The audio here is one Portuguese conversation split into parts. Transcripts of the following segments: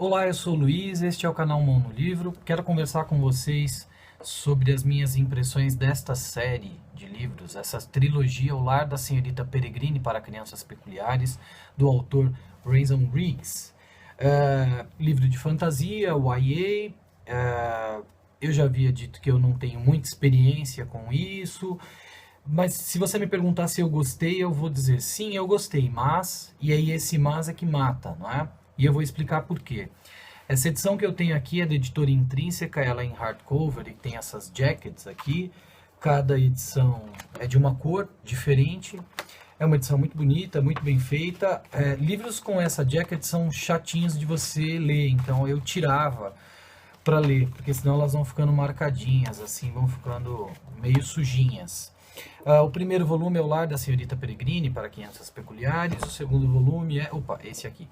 Olá, eu sou o Luiz, este é o canal Mão no Livro. Quero conversar com vocês sobre as minhas impressões desta série de livros, essa trilogia O Lar da Senhorita Peregrine para Crianças Peculiares, do autor Rayson Riggs. Livro de fantasia, YA. Eu já havia dito que eu não tenho muita experiência com isso, mas se você me perguntar se eu gostei, eu vou dizer sim, eu gostei, mas, e aí esse mas é que mata, não é? E eu vou explicar por quê. Essa edição que eu tenho aqui é da editora Intrínseca, ela é em hardcover e tem essas jackets aqui. Cada edição é de uma cor diferente. É uma edição muito bonita, muito bem feita. Livros com essa jacket são chatinhos de você ler, então eu tirava para ler, porque senão elas vão ficando marcadinhas, assim, vão ficando meio sujinhas. O primeiro volume é O Lar da Senhorita Peregrine para Crianças Peculiares. O segundo volume é... Opa, esse aqui.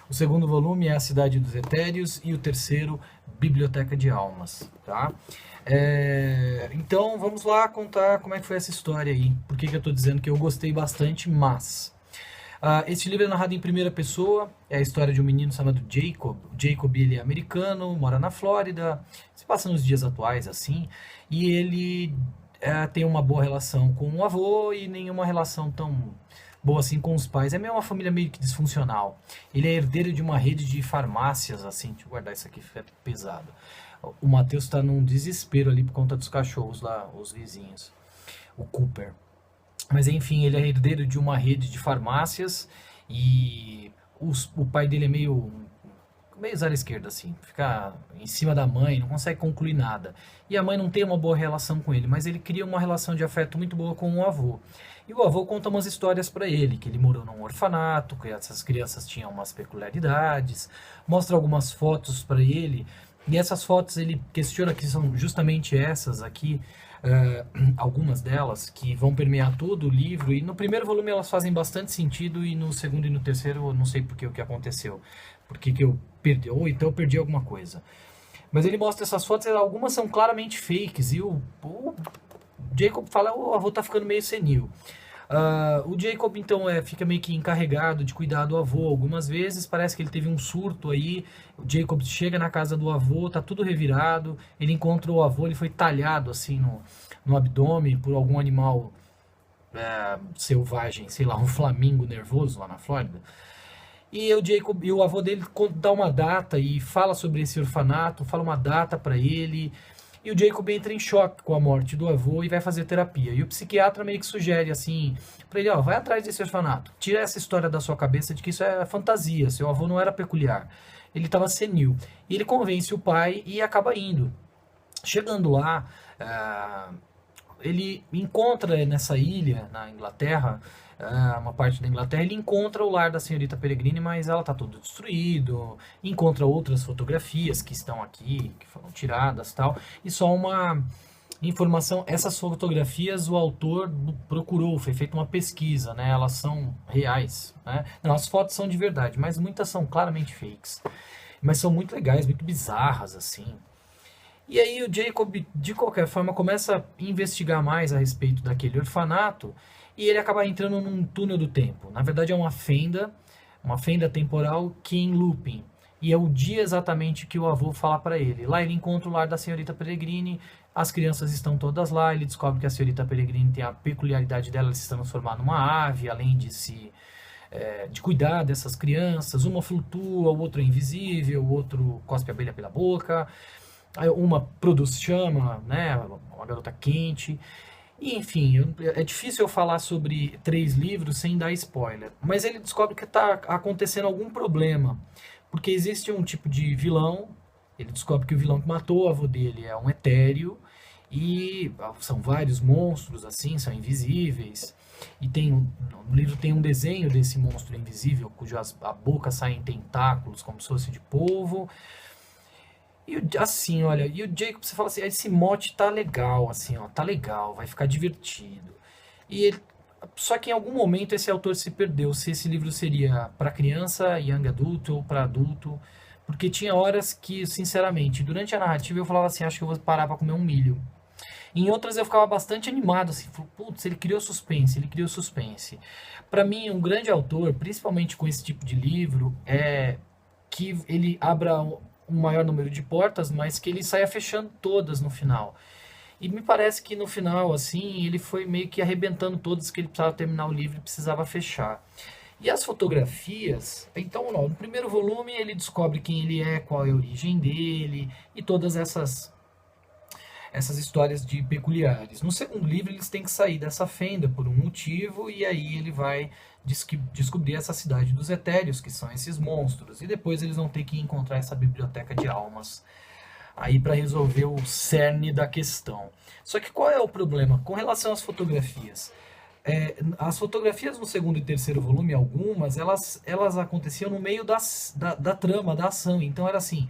O segundo volume é A Cidade dos Etéreos e o terceiro, Biblioteca de Almas, tá? Então, vamos lá contar como é que foi essa história aí. Por que eu estou dizendo que eu gostei bastante, mas... Este livro é narrado em primeira pessoa, é a história de um menino chamado Jacob. O Jacob, ele é americano, mora na Flórida, se passa nos dias atuais, assim, e ele tem uma boa relação com o avô e nenhuma relação tão boa assim com os pais. É meio uma família meio que disfuncional. Ele é herdeiro de uma rede de farmácias, assim, deixa eu guardar isso aqui, é pesado. O Matheus está num desespero ali por conta dos cachorros lá, os vizinhos. O Cooper. Mas enfim, ele é herdeiro de uma rede de farmácias e o pai dele é meio zero esquerda, assim, fica em cima da mãe, não consegue concluir nada. E a mãe não tem uma boa relação com ele, mas ele cria uma relação de afeto muito boa com o avô. E o avô conta umas histórias para ele, que ele morou num orfanato, que essas crianças tinham umas peculiaridades, mostra algumas fotos para ele, e essas fotos ele questiona que são justamente essas aqui, algumas delas que vão permear todo o livro, e no primeiro volume elas fazem bastante sentido, e no segundo e no terceiro eu não sei porque o que aconteceu, porque que eu perdi, ou então eu perdi alguma coisa. Mas ele mostra essas fotos, algumas são claramente fakes, e o Jacob fala, o avô tá ficando meio senil. O Jacob então fica meio que encarregado de cuidar do avô. Algumas vezes parece que ele teve um surto aí. O Jacob chega na casa do avô, tá tudo revirado. Ele encontra o avô, ele foi talhado assim no abdômen por algum animal selvagem, sei lá, um flamingo nervoso lá na Flórida. E o Jacob e o avô dele dá uma data e fala sobre esse orfanato, fala uma data para ele. E o Jacob entra em choque com a morte do avô e vai fazer terapia. E o psiquiatra meio que sugere assim para ele, ó, vai atrás desse orfanato. Tira essa história da sua cabeça de que isso é fantasia, seu avô não era peculiar. Ele estava senil. E ele convence o pai e acaba indo. Chegando lá, ele encontra nessa ilha, na Inglaterra, uma parte da Inglaterra, ele encontra o lar da senhorita Peregrine, mas ela está todo destruído, encontra outras fotografias que estão aqui, que foram tiradas, tal, e só uma informação, essas fotografias o autor procurou, foi feita uma pesquisa, né, elas são reais, né, não, as fotos são de verdade, mas muitas são claramente fakes, mas são muito legais, muito bizarras, assim. E aí o Jacob, de qualquer forma, começa a investigar mais a respeito daquele orfanato e ele acaba entrando num túnel do tempo. Na verdade é uma fenda temporal que em looping. E é o dia exatamente que o avô fala para ele. Lá ele encontra o lar da senhorita Peregrine, as crianças estão todas lá, ele descobre que a senhorita Peregrine tem a peculiaridade dela de se transformar numa ave, além de cuidar dessas crianças. Uma flutua, o outro é invisível, o outro cospe a abelha pela boca. Uma produz chama, né, uma garota quente, e, enfim, é difícil eu falar sobre 3 livros sem dar spoiler, mas ele descobre que está acontecendo algum problema, porque existe um tipo de vilão, ele descobre que o vilão que matou o avô dele é um etéreo, e são vários monstros assim, são invisíveis, e no livro tem um desenho desse monstro invisível, a boca sai em tentáculos, como se fosse de polvo. E assim, olha, e o Jacob, você fala assim, esse mote tá legal, assim, ó, tá legal, vai ficar divertido. E ele, só que em algum momento esse autor se perdeu, se esse livro seria para criança, young adult ou para adulto, porque tinha horas que, sinceramente, durante a narrativa eu falava assim, acho que eu vou parar para comer um milho. Em outras eu ficava bastante animado, assim, putz, ele criou suspense, ele criou suspense. Para mim, um grande autor, principalmente com esse tipo de livro, que ele abra um maior número de portas, mas que ele saia fechando todas no final. E me parece que no final, assim, ele foi meio que arrebentando todas que ele precisava terminar o livro e precisava fechar. E as fotografias, então, ó, no primeiro volume ele descobre quem ele é, qual é a origem dele e todas essas histórias de peculiares. No segundo livro eles têm que sair dessa fenda por um motivo e aí ele vai descobrir essa cidade dos etéreos, que são esses monstros, e depois eles vão ter que encontrar essa biblioteca de almas aí para resolver o cerne da questão. Só que qual é o problema? Com relação às fotografias, as fotografias no segundo e terceiro volume, algumas, elas aconteciam no meio da trama, da ação. Então era assim,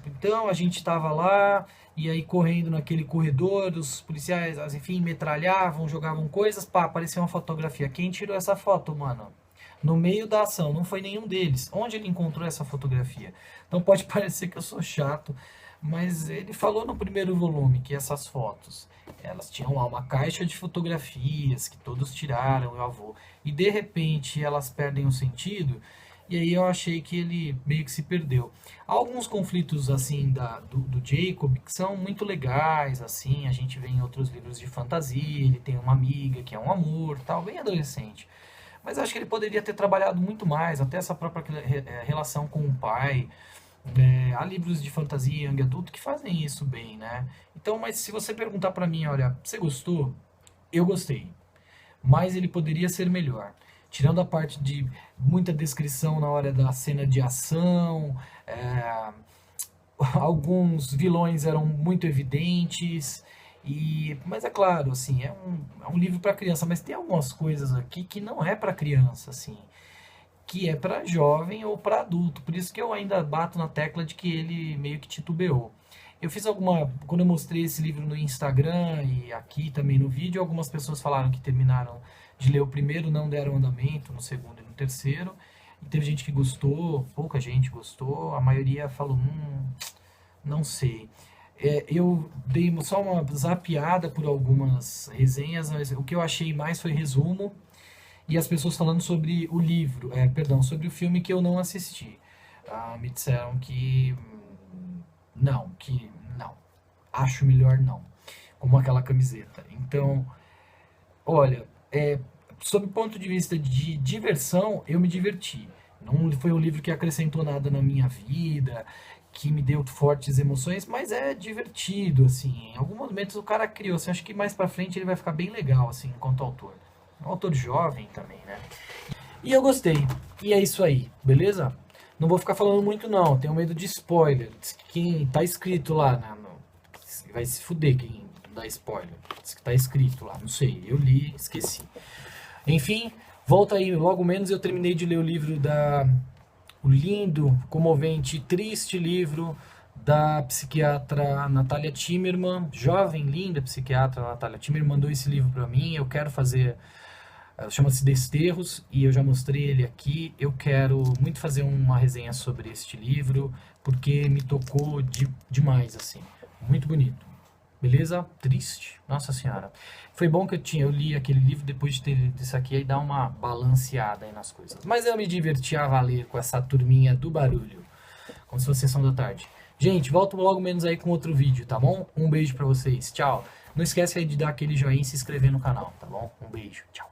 então a gente estava lá, e aí correndo naquele corredor, os policiais, enfim, metralhavam, jogavam coisas, pá, apareceu uma fotografia. Quem tirou essa foto, mano? No meio da ação, não foi nenhum deles. Onde ele encontrou essa fotografia? Então pode parecer que eu sou chato, mas ele falou no primeiro volume que essas fotos, elas tinham lá uma caixa de fotografias que todos tiraram, meu avô, e de repente elas perdem o sentido, e aí eu achei que ele meio que se perdeu. Há alguns conflitos assim do Jacob que são muito legais, assim, a gente vê em outros livros de fantasia, ele tem uma amiga que é um amor, tal, bem adolescente. Mas acho que ele poderia ter trabalhado muito mais, até essa própria relação com o pai. Há livros de fantasia young adulto que fazem isso bem, né? Então, mas se você perguntar pra mim, olha, você gostou? Eu gostei. Mas ele poderia ser melhor. Tirando a parte de muita descrição na hora da cena de ação, alguns vilões eram muito evidentes, mas é claro, assim, é um livro para criança, mas tem algumas coisas aqui que não é para criança, assim, que é para jovem ou para adulto. Por isso que eu ainda bato na tecla de que ele meio que titubeou. Eu fiz quando eu mostrei esse livro no Instagram e aqui também no vídeo, algumas pessoas falaram que terminaram de ler o primeiro, não deram andamento no segundo e no terceiro. E teve gente que gostou, pouca gente gostou, a maioria falou, não sei. Eu dei só uma zapeada por algumas resenhas, mas o que eu achei mais foi resumo e as pessoas falando sobre o livro, perdão, sobre o filme que eu não assisti. Me disseram que não, acho melhor não, como aquela camiseta. Então, olha, sob o ponto de vista de diversão, eu me diverti. Não foi um livro que acrescentou nada na minha vida, que me deu fortes emoções, mas é divertido, assim. Em alguns momentos o cara criou, assim, acho que mais pra frente ele vai ficar bem legal, assim, enquanto autor. É um autor jovem também, né? E eu gostei. E é isso aí, beleza? Não vou ficar falando muito não, tenho medo de spoiler. Diz que quem tá escrito lá, vai se fuder quem dá spoiler. Diz que tá escrito lá, não sei, eu li, esqueci. Enfim, volta aí, logo menos eu terminei de ler o livro o lindo, comovente, triste livro da psiquiatra Natália Timmerman, jovem, linda psiquiatra Natália Timmerman, mandou esse livro para mim, eu quero fazer, chama-se Desterros, e eu já mostrei ele aqui, eu quero muito fazer uma resenha sobre este livro, porque me tocou demais, assim, muito bonito. Beleza? Triste. Nossa senhora. Foi bom que eu li aquele livro depois de ter lido isso aqui e dar uma balanceada aí nas coisas. Mas eu me diverti a valer com essa turminha do barulho. Como se fosse sessão da tarde. Gente, volto logo menos aí com outro vídeo, tá bom? Um beijo pra vocês. Tchau. Não esquece aí de dar aquele joinha e se inscrever no canal, tá bom? Um beijo. Tchau.